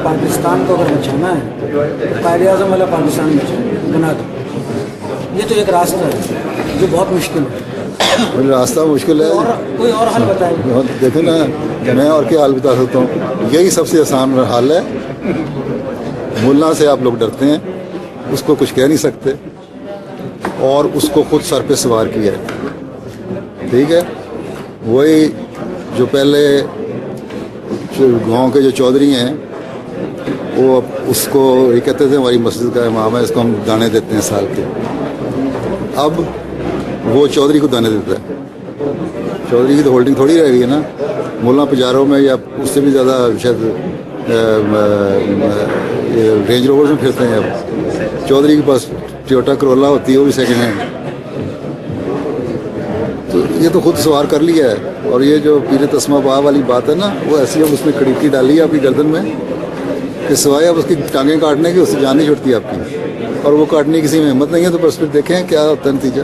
पाकिस्तान को अगर बचाना है तो कायद-ए-आज़म वाला पाकिस्तान बना दो। ये तो एक रास्ता है जो बहुत मुश्किल है। रास्ता मुश्किल है, कोई और हल बताए। देखो ना, मैं और क्या हल बता सकता हूँ। यही सबसे आसान हल है। मुल्ला से आप लोग डरते हैं, उसको कुछ कह नहीं सकते और उसको खुद सर पे सवार किया है। ठीक है, वही जो पहले गांव के जो चौधरी हैं वो उसको ये कहते थे हमारी मस्जिद का इमाम है, इसको हम दाने देते हैं साल के। अब वो चौधरी को दाने देता है। चौधरी की तो होल्डिंग थोड़ी रह गई है ना। मुल्ला पजारों में या उससे भी ज़्यादा शायद रेंज रोवर में फिरते हैं। अब चौधरी के पास टोयोटा करोला होती है, वो भी सेकेंड हैंड। तो ये तो खुद सवार कर लिया है। और ये जो पीरे तस्मा बा वाली बात है ना, वो ऐसी अब उसने खड़ीकी डाली है आपकी गर्दन में कि सिवाय अब उसकी टांगें काटने की उससे जान नहीं छुटती आपकी। और वो काटने की किसी में हिम्मत नहीं है, तो बस फिर देखें क्या होता है नतीजा।